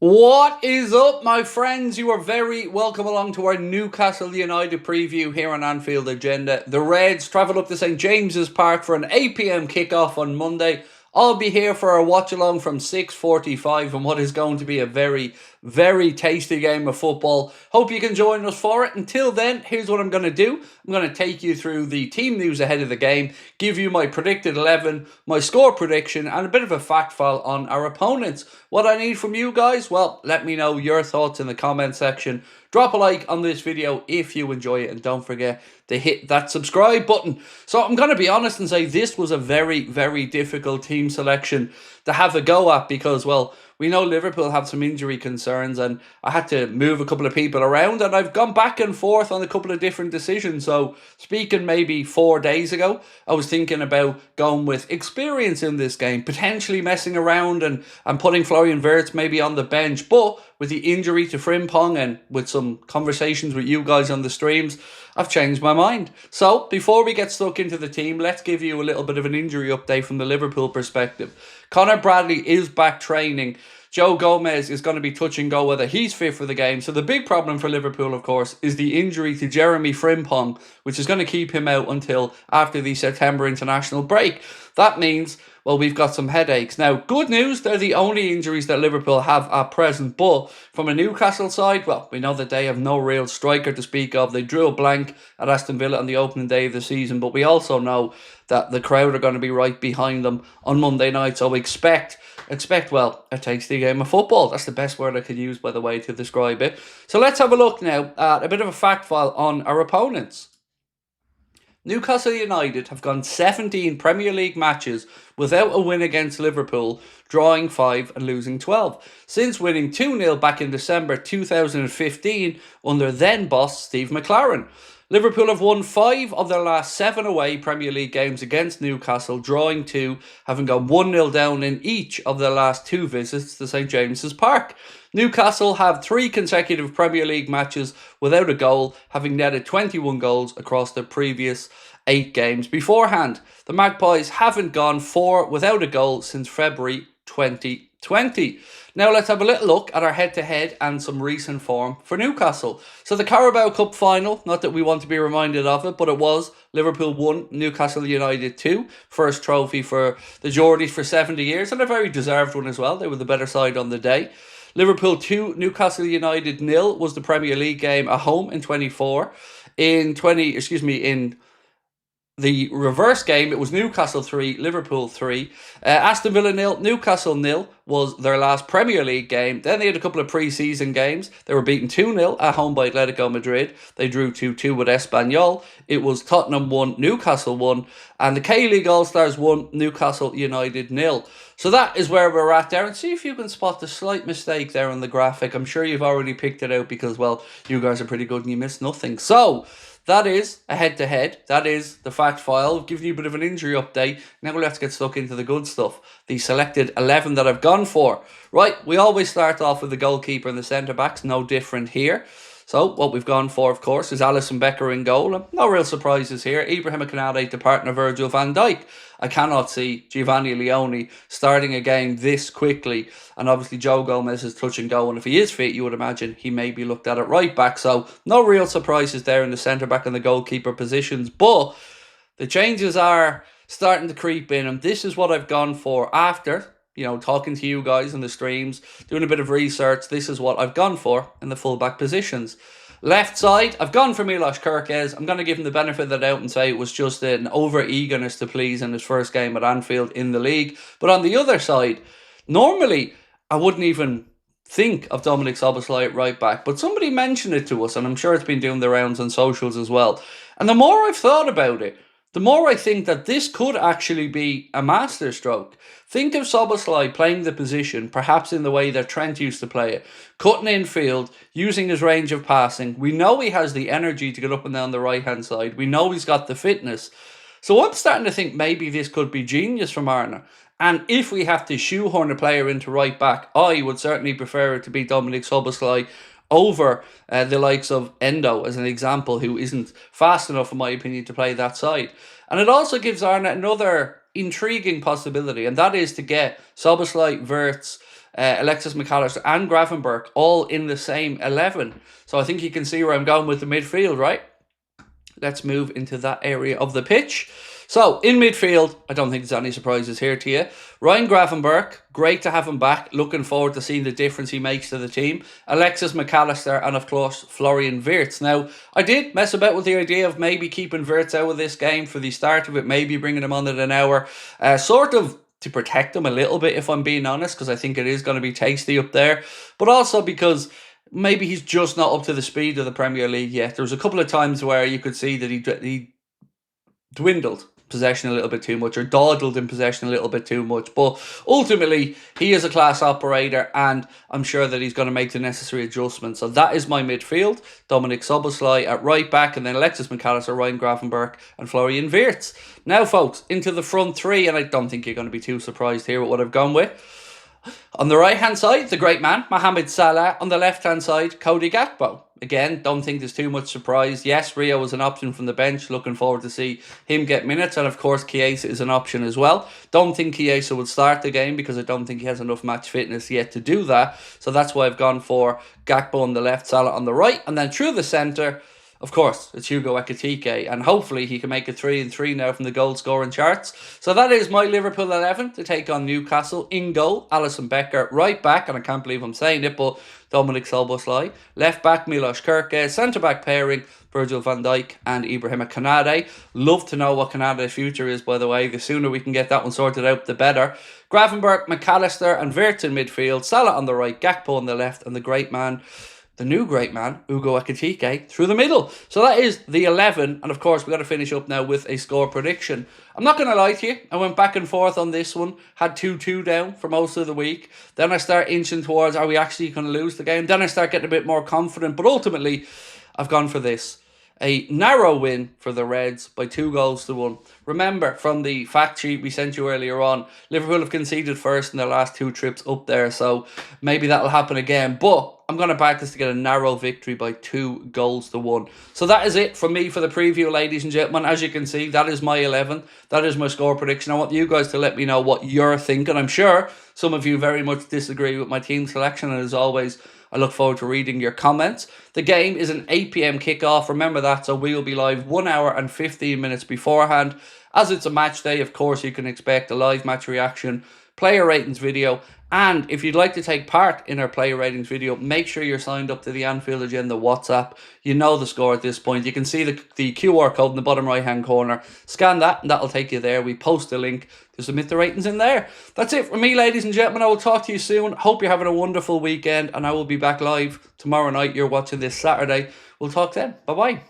What is up, my friends? You are very welcome along to our Newcastle United preview here on Anfield Agenda. The Reds travel up to St James's Park for an 8 p.m. kickoff on Monday. I'll be here for a watch along from 6:45 and what is going to be a very, very tasty game of football. Hope you can join us for it. Until then, here's what I'm going to do. I'm going to take you through the team news ahead of the game, give you my predicted 11, my score prediction, and a bit of a fact file on our opponents. What I need from you guys? Well, let me know your thoughts in the comment section. Drop a like on this video if you enjoy it, and don't forget to hit that subscribe button. So I'm going to be honest and say this was a very, very difficult team selection to have a go at because, well, we know Liverpool have some injury concerns and I had to move a couple of people around and I've gone back and forth on a couple of different decisions. So speaking maybe 4 days ago, I was thinking about going with experience in this game, potentially messing around and putting Florian Wirtz maybe on the bench. But with the injury to Frimpong and with some conversations with you guys on the streams, I've changed my mind. So before we get stuck into the team, let's give you a little bit of an injury update from the Liverpool perspective. Connor Bradley is back training. Joe Gomez is going to be touch and go whether he's fit for the game. So the big problem for Liverpool, of course, is the injury to Jeremy Frimpong, which is going to keep him out until after the September international break. That means, well, we've got some headaches. Now, good news, they're the only injuries that Liverpool have at present. But from a Newcastle side, well, we know that they have no real striker to speak of. They drew a blank at Aston Villa on the opening day of the season. But we also know that the crowd are going to be right behind them on Monday night. So expect, well, a tasty game of football. That's the best word I could use, by the way, to describe it. So let's have a look now at a bit of a fact file on our opponents. Newcastle United have gone 17 Premier League matches without a win against Liverpool, drawing 5 and losing 12, since winning 2-0 back in December 2015 under then boss Steve McLaren. Liverpool have won 5 of their last 7 away Premier League games against Newcastle, drawing 2, having gone 1-0 down in each of their last 2 visits to St James's Park. Newcastle have 3 consecutive Premier League matches without a goal, having netted 21 goals across their previous 8 games beforehand. The Magpies haven't gone 4 without a goal since February 2020. Now let's have a little look at our head-to-head and some recent form for Newcastle. So the Carabao Cup final, not that we want to be reminded of it, but it was Liverpool 1, Newcastle United 2. First trophy for the Geordies for 70 years, and a very deserved one as well. They were the better side on the day. Liverpool 2, Newcastle United 0 was the Premier League game at home in 24. In the reverse game, it was Newcastle 3, Liverpool 3. Aston Villa 0, Newcastle 0 was their last Premier League game. Then they had a couple of pre-season games. They were beaten 2-0 at home by Atletico Madrid. They drew 2-2 with Espanyol. It was Tottenham 1, Newcastle 1. And the K-League All-Stars 1, Newcastle United 0. So that is where we're at there. And see if you can spot the slight mistake there on the graphic. I'm sure you've already picked it out because, well, you guys are pretty good and you missed nothing. So that is a head-to-head. That is the fact file. Giving you a bit of an injury update. Now let's get stuck into the good stuff. The selected 11 that I've gone for. Right, we always start off with the goalkeeper and the centre-backs. No different here. So what we've gone for, of course, is Alisson Becker in goal. And no real surprises here. Ibrahim Konate to partner Virgil van Dijk. I cannot see Giovanni Leone starting a game this quickly. And obviously Joe Gomez is touch and go. And if he is fit, you would imagine he may be looked at right back. So no real surprises there in the centre-back and the goalkeeper positions. But the changes are starting to creep in. And this is what I've gone for after, talking to you guys on the streams, doing a bit of research. This is what I've gone for in the fullback positions. Left side, I've gone for Milos Kerkez. I'm going to give him the benefit of the doubt and say it was just an over-eagerness to please in his first game at Anfield in the league. But on the other side, normally I wouldn't even think of Dominic Szoboszlai at right back, but somebody mentioned it to us, and I'm sure it's been doing the rounds on socials as well. And the more I've thought about it, the more I think that this could actually be a masterstroke. Think of Szoboszlai playing the position, perhaps in the way that Trent used to play it, cutting infield, using his range of passing. We know he has the energy to get up and down the right-hand side. We know he's got the fitness. So I'm starting to think maybe this could be genius from Arne. And if we have to shoehorn a player into right back, I would certainly prefer it to be Dominic Szoboszlai over the likes of Endo, as an example, who isn't fast enough, in my opinion, to play that side. And it also gives Arne another intriguing possibility, and that is to get Szoboszlai, Wirtz, Alexis McAllister and Gravenberch all in the same 11. So I think you can see where I'm going with the midfield, right? Let's move into that area of the pitch. So, in midfield, I don't think there's any surprises here to you. Ryan Gravenberch, great to have him back. Looking forward to seeing the difference he makes to the team. Alexis McAllister and, of course, Florian Wirtz. Now, I did mess about with the idea of maybe keeping Wirtz out of this game for the start of it, maybe bringing him on at an hour. Sort of to protect him a little bit, if I'm being honest, because I think it is going to be tasty up there. But also because maybe he's just not up to the speed of the Premier League yet. There was a couple of times where you could see that he dwindled possession a little bit too much, or dawdled in possession a little bit too much. But ultimately, he is a class operator, and I'm sure that he's going to make the necessary adjustments. So that is my midfield. Dominik Szoboszlai at right back, and then Alexis McAllister, Ryan Gravenberch, and Florian Wirtz. Now, folks, into the front three, and I don't think you're going to be too surprised here with what I've gone with. On the right-hand side, the great man, Mohamed Salah. On the left-hand side, Cody Gakpo. Again, don't think there's too much surprise. Yes, Rio was an option from the bench. Looking forward to see him get minutes. And, of course, Chiesa is an option as well. Don't think Chiesa will start the game because I don't think he has enough match fitness yet to do that. So that's why I've gone for Gakpo on the left, Salah on the right. And then through the centre, of course, it's Hugo Ekitike, and hopefully he can make it 3-3 now from the goal scoring charts. So that is my Liverpool 11 to take on Newcastle. In goal, Alisson Becker. Right back, and I can't believe I'm saying it, but Dominik Szoboszlai. Left back, Milos Kerke. Centre back pairing, Virgil van Dijk and Ibrahima Konate. Love to know what Konate's future is, by the way. The sooner we can get that one sorted out, the better. Gravenberch, McAllister and Wirtz in midfield. Salah on the right, Gakpo on the left, and the great man, the new great man, Hugo Ekitike, through the middle. So that is the 11. And of course, we've got to finish up now with a score prediction. I'm not going to lie to you. I went back and forth on this one. Had 2-2 down for most of the week. Then I start inching towards, are we actually going to lose the game? Then I start getting a bit more confident. But ultimately, I've gone for this. A narrow win for the Reds by 2-1. Remember, from the fact sheet we sent you earlier on, Liverpool have conceded first in their last 2 trips up there, so maybe that'll happen again. But I'm going to back this to get a narrow victory by 2-1. So that is it from me for the preview, ladies and gentlemen. As you can see, that is my 11. That is my score prediction. I want you guys to let me know what you're thinking. I'm sure some of you very much disagree with my team selection, and as always, I look forward to reading your comments. The game is an 8 p.m. kickoff. Remember that, so we will be live 1 hour and 15 minutes beforehand. As it's a match day, of course, you can expect a live match reaction, player ratings video, and if you'd like to take part in our player ratings video, make sure you're signed up to the Anfield Agenda WhatsApp. You know the score at this point. You can see the QR code in the bottom right-hand corner. Scan that, and that'll take you there. We post a link to submit the ratings in there. That's it from me, ladies and gentlemen. I will talk to you soon. Hope you're having a wonderful weekend, and I will be back live tomorrow night. You're watching this Saturday. We'll talk then. Bye-bye.